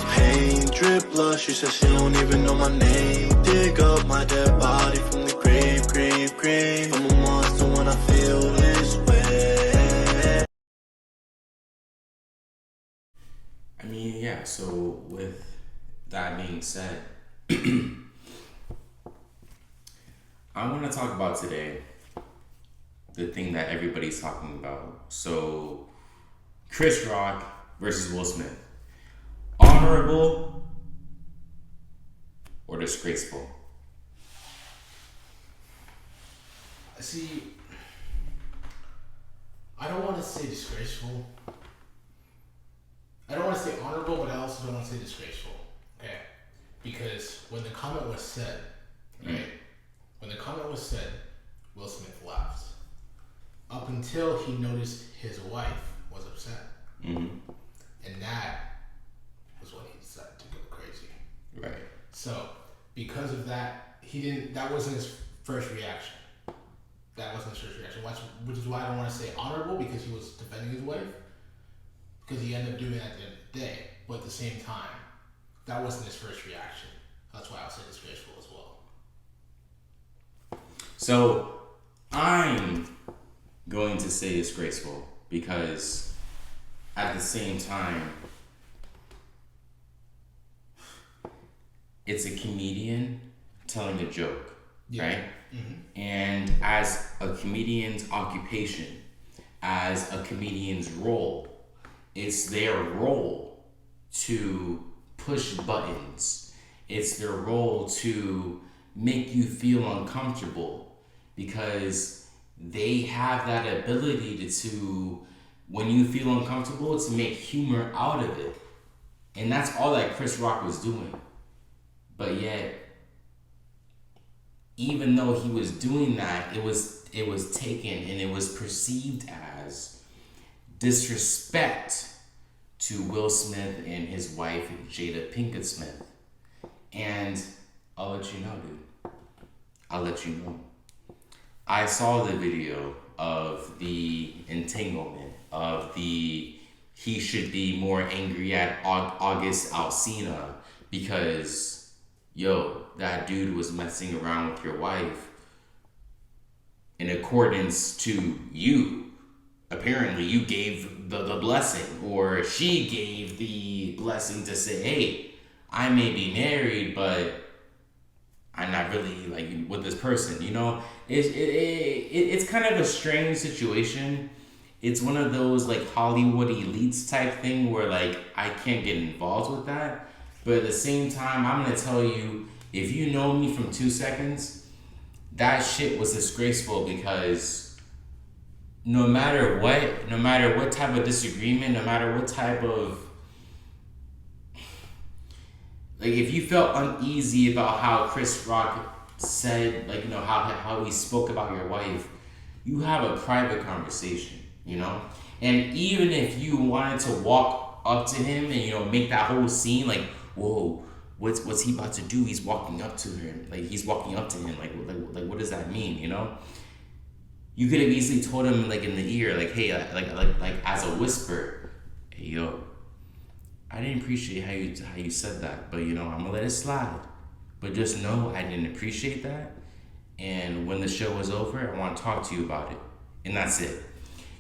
of pain. Drip blood, she said she don't even know my name. Dig up my dead body from the grave, grave, grave. I'm a monster when I feel this way. I mean, yeah, so with that being said, I want to talk about today the thing that everybody's talking about. So, Chris Rock versus Will Smith. Honorable or disgraceful? See, I don't want to say disgraceful. I don't want to say honorable, but I also don't want to say disgraceful. Okay? Because when the comment was said, right? When the comment was said, Will Smith laughed. Up until he noticed his wife was upset. Mm-hmm. And that was when he decided to go crazy. Right. So, because of that, that wasn't his first reaction. Which is why I don't want to say honorable, because he was defending his wife. Because he ended up doing that at the end of the day. But at the same time, that wasn't his first reaction. That's why I'll say disgraceful as well. So, I'm going to say disgraceful because at the same time, it's a comedian telling a joke, right? Mm-hmm. And as a comedian's occupation, as a comedian's role, it's their role to push buttons. It's their role to make you feel uncomfortable because they have that ability to, when you feel uncomfortable, to make humor out of it. And that's all that Chris Rock was doing. But yet, even though he was doing that, it was taken and it was perceived as disrespect to Will Smith and his wife, Jada Pinkett Smith. And I'll let you know, dude. I'll let you know. I saw the video of the entanglement, of the he should be more angry at August Alsina because, yo, that dude was messing around with your wife in accordance to you. Apparently, you gave the blessing, or she gave the blessing to say, hey, I may be married, but I'm not really like with this person, you know? It's kind of a strange situation. It's one of those like Hollywood elites type thing where like I can't get involved with that. But at the same time, I'm gonna tell you, if you know me from 2 seconds, that shit was disgraceful because no matter what type of disagreement, no matter what type of, like if you felt uneasy about how Chris Rock said, like, you know, how he spoke about your wife, you have a private conversation, you know? And even if you wanted to walk up to him and, you know, make that whole scene, like, whoa, what's he about to do? He's walking up to him. Like, he's walking up to him. Like what does that mean, you know? You could have easily told him, like, in the ear, like, hey, like as a whisper, hey, yo, I didn't appreciate how you said that, but, you know, I'm gonna let it slide. But just know I didn't appreciate that. And when the show was over, I want to talk to you about it. And that's it.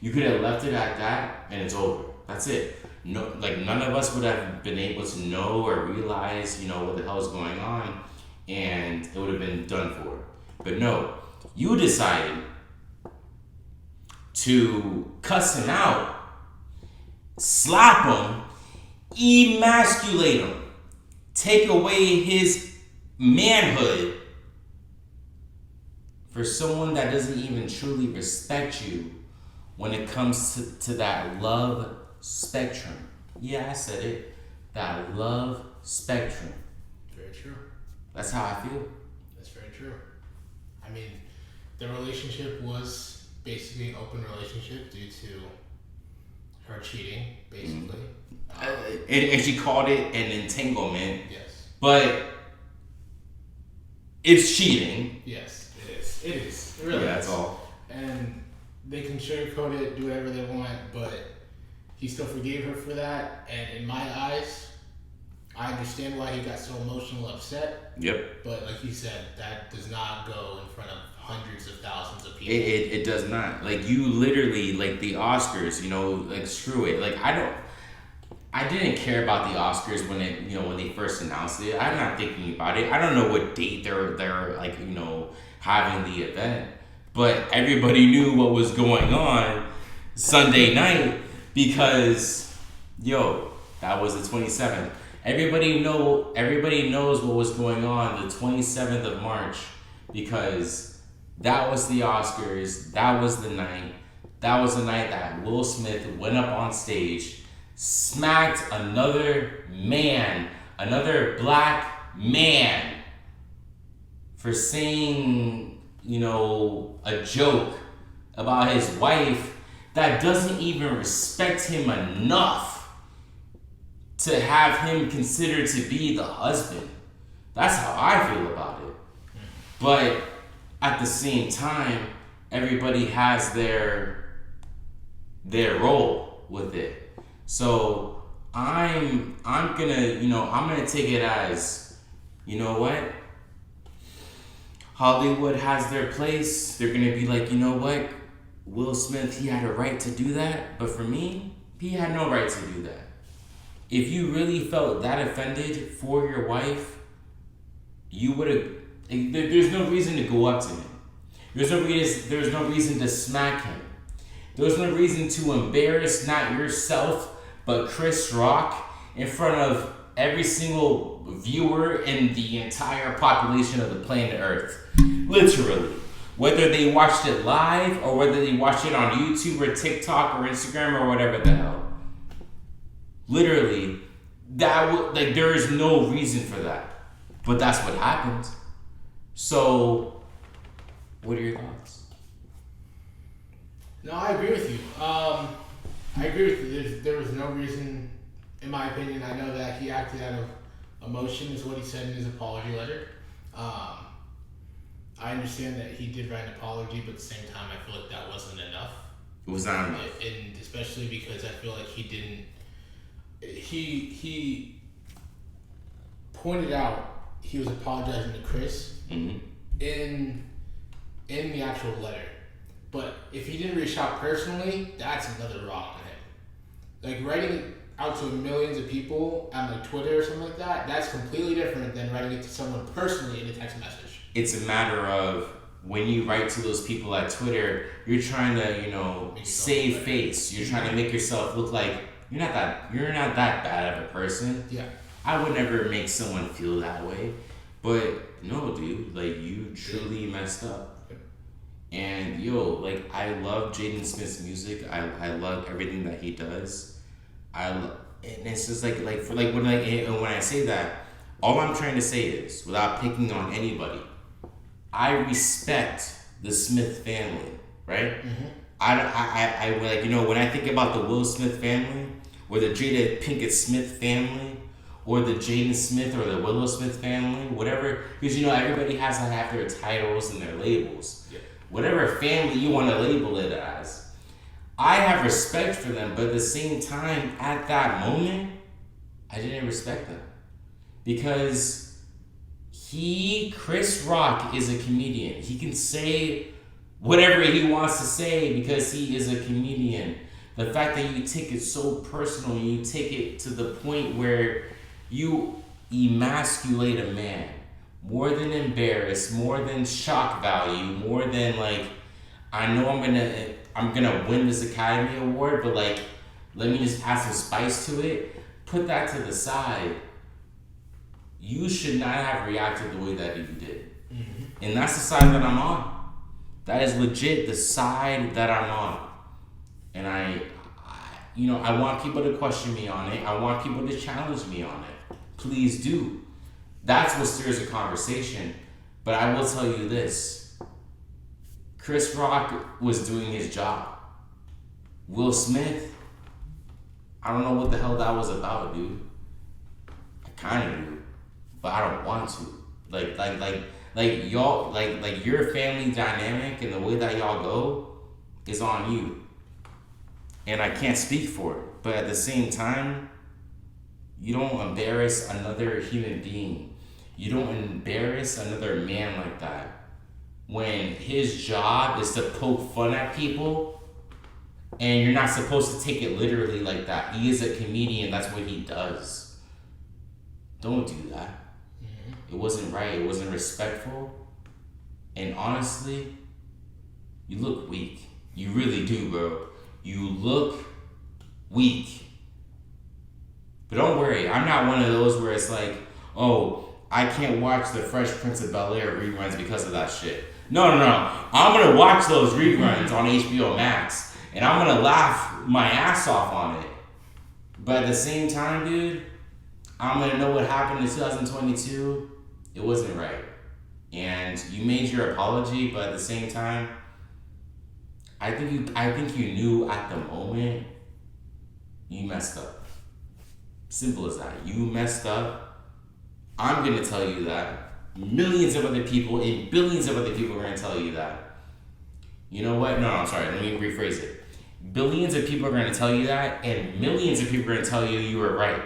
You could have left it at that and it's over. That's it. No, like none of us would have been able to know or realize, you know, what the hell is going on, and it would have been done for. But no, you decided to cuss him out, slap him, emasculate him, take away his manhood for someone that doesn't even truly respect you when it comes to that love spectrum. Yeah, I said it. That love spectrum. Very true. That's how I feel. That's very true. I mean, the relationship was basically an open relationship due to her cheating, basically. And she called it an entanglement. Yes. But it's cheating. Yes, it is. It is. It really is. That's all. And they can sugarcoat it, do whatever they want, but he still forgave her for that. And in my eyes, I understand why he got so emotional, upset. Yep. But like you said, that does not go in front of hundreds of thousands of people. It does not. Like, you literally, like, the Oscars, you know, like, screw it. Like, I didn't care about the Oscars when it, you know, when they first announced it. I'm not thinking about it. I don't know what date they're like, you know, having the event. But everybody knew what was going on Sunday night because, yo, that was the 27th. Everybody knows what was going on the 27th of March because that was the Oscars. That was the night. That was the night that Will Smith went up on stage, smacked another man, another black man, for saying, you know, a joke about his wife that doesn't even respect him enough to have him considered to be the husband. That's how I feel about it. But at the same time, everybody has their role with it. So I'm gonna take it as, you know what? Hollywood has their place. They're gonna be like, you know what? Will Smith, he had a right to do that, but for me, he had no right to do that. If you really felt that offended for your wife, you would have. There's no reason to go up to him. There's no reason to smack him. There's no reason to embarrass not yourself but Chris Rock in front of every single viewer in the entire population of the planet Earth. Literally. Whether they watched it live or whether they watched it on YouTube or TikTok or Instagram or whatever the hell. Literally, there is no reason for that. But that's what happened. So, what are your thoughts? No, I agree with you. I agree with you. There was no reason, in my opinion. I know that he acted out of emotion, is what he said in his apology letter. I understand that he did write an apology, but at the same time, I feel like that wasn't enough. It was not enough. And especially because I feel like he didn't. He pointed out he was apologizing to Chris in the actual letter. But if he didn't reach out personally, that's another rock on him. Like, writing out to millions of people on like Twitter or something like that, that's completely different than writing it to someone personally in a text message. It's a matter of when you write to those people at Twitter, you're trying to, you know, save face. You're trying to make yourself look like you're not that bad of a person. Yeah. I would never make someone feel that way. But no, dude, like, you truly messed up. And yo, like, I love Jaden Smith's music. I love everything that he does. And it's just like when I say that, all I'm trying to say is, without picking on anybody, I respect the Smith family, right? Mm-hmm. I like, you know, when I think about the Will Smith family, or the Jada Pinkett Smith family, or the Jaden Smith or the Willow Smith family, whatever, because, you know, everybody has to have their titles and their labels. Yeah. Whatever family you want to label it as, I have respect for them, but at the same time, at that moment, I didn't respect them. Because Chris Rock is a comedian. He can say whatever he wants to say because he is a comedian. The fact that you take it so personal, you take it to the point where you emasculate a man, more than embarrass, more than shock value, more than like, I know I'm gonna win this Academy Award, but like, let me just add some spice to it. Put that to the side. You should not have reacted the way that you did. Mm-hmm. And that's the side that I'm on. That is legit the side that I'm on. And I want people to question me on it. I want people to challenge me on it. Please do. That's what stirs a conversation. But I will tell you this. Chris Rock was doing his job. Will Smith, I don't know what the hell that was about, dude. I kind of do, but I don't want to. Like y'all, like your family dynamic and the way that y'all go is on you. And I can't speak for it, but at the same time, You don't embarrass another human being. You don't embarrass another man like that. When his job is to poke fun at people, and you're not supposed to take it literally like that. He is a comedian, that's what he does. Don't do that. It wasn't right, it wasn't respectful. And honestly, you look weak. You really do, bro. You look weak. But don't worry, I'm not one of those where it's like, oh, I can't watch the Fresh Prince of Bel-Air reruns because of that shit. No. I'm gonna watch those reruns on HBO Max, and I'm gonna laugh my ass off on it. But at the same time, dude, I'm gonna know what happened in 2022. It wasn't right. And you made your apology, but at the same time, I think you knew at the moment you messed up. Simple as that. You messed up. I'm gonna tell you that. Millions of other people and billions of other people are gonna tell you that. You know what? No, I'm sorry. Let me rephrase it. Billions of people are gonna tell you that, and millions of people are gonna tell you you were right.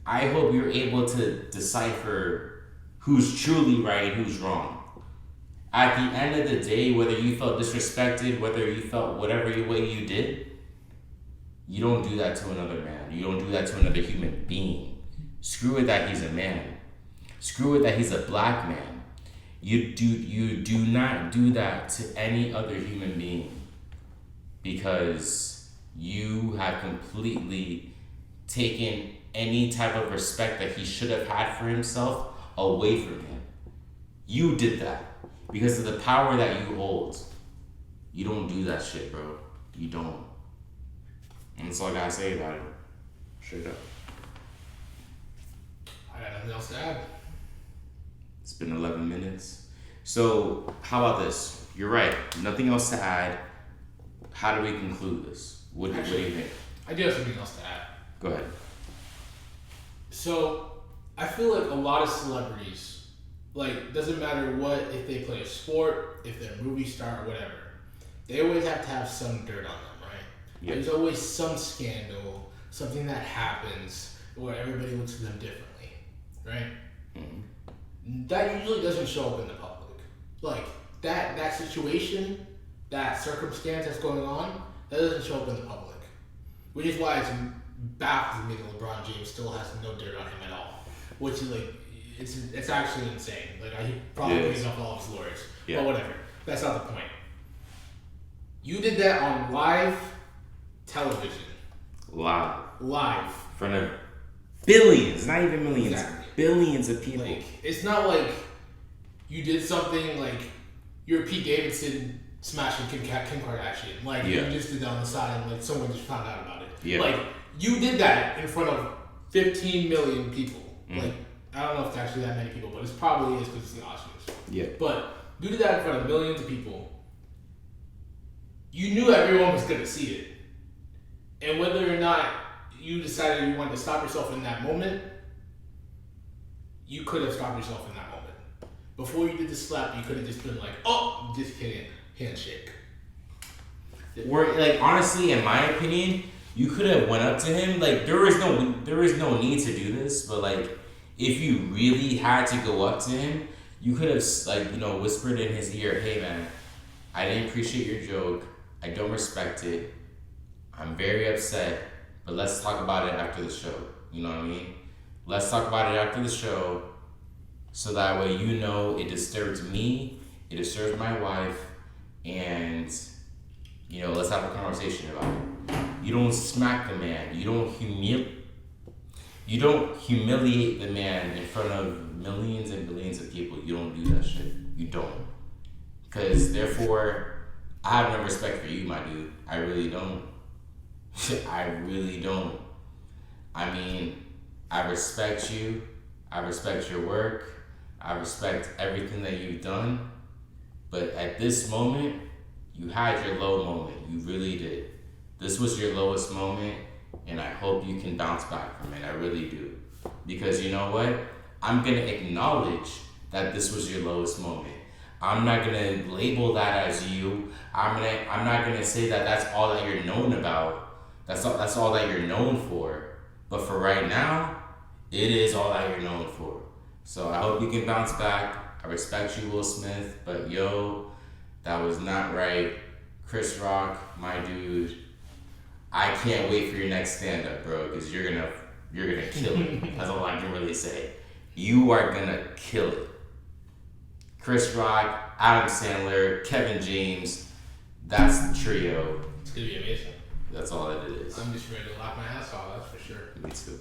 I hope you're able to decipher who's truly right and who's wrong. At the end of the day, whether you felt disrespected, whether you felt whatever way you did, you don't do that to another man. You don't do that to another human being. Screw it that he's a man. Screw it that he's a black man. You do not do that to any other human being, because you have completely taken any type of respect that he should have had for himself away from him. You did that because of the power that you hold. You don't do that shit, bro. You don't. And that's all I gotta say about it. Straight up. I got nothing else to add. It's been 11 minutes. So, how about this? You're right. Nothing else to add. How do we conclude this? What do you think? I do have something else to add. Go ahead. So, I feel like a lot of celebrities, like, doesn't matter what, if they play a sport, if they're a movie star, or whatever, they always have to have some dirt on them, right? Yep. There's always some scandal, something that happens where everybody looks at them differently, right? Mm-hmm. That usually doesn't show up in the public. Like, that situation, that circumstance that's going on, that doesn't show up in the public. Which is why it's baffles me that LeBron James still has no dirt on him at all. Which is like, it's actually insane. Like, he probably brings up all of his lawyers. Yeah. But whatever. That's not the point. You did that on live television. Live. Live. In front of billions, not even millions. Exactly. Billions of people. Like, it's not like you did something like you're Pete Davidson smashing Kim Kardashian. Like, you just did that on the side and like someone just found out about it. Yeah. Like, you did that in front of 15 million people. Mm. Like, I don't know if it's actually that many people, but it probably is because it's the Oscars. Yeah. But you did that in front of millions of people. You knew everyone was going to see it. And whether or not you decided you wanted to stop yourself in that moment, you could have stopped yourself in that moment. Before you did the slap, you could have just been like, oh, just kidding, handshake. Or, like, honestly, in my opinion, you could have went up to him. Like, there is no need to do this, but like, if you really had to go up to him, you could have, like, you know, whispered in his ear, hey man, I didn't appreciate your joke. I don't respect it. I'm very upset, but let's talk about it after the show. You know what I mean? Let's talk about it after the show, so that way you know it disturbs me, it disturbs my wife, and, you know, let's have a conversation about it. You don't smack the man. You don't humiliate the man in front of millions and billions of people. You don't do that shit. You don't. Because, therefore, I have no respect for you, my dude. I really don't. I really don't. I mean, I respect you. I respect your work. I respect everything that you've done. But at this moment, you had your low moment. You really did. This was your lowest moment, and I hope you can bounce back from it. I really do. Because you know what? I'm going to acknowledge that this was your lowest moment. I'm not going to label that as you. I'm not going to say that that's all that you're known about. That's all that you're known for. But for right now, It is all that you're known for. So I hope you can bounce back. I respect you, Will Smith, but yo, that was not right. Chris Rock, my dude, I can't wait for your next stand-up, bro, because you're gonna kill it. That's all I can really say. You are gonna kill it. Chris Rock, Adam Sandler, Kevin James, that's the trio. It's gonna be amazing. That's all that it is. I'm just ready to laugh my ass off, that's for sure. Me too.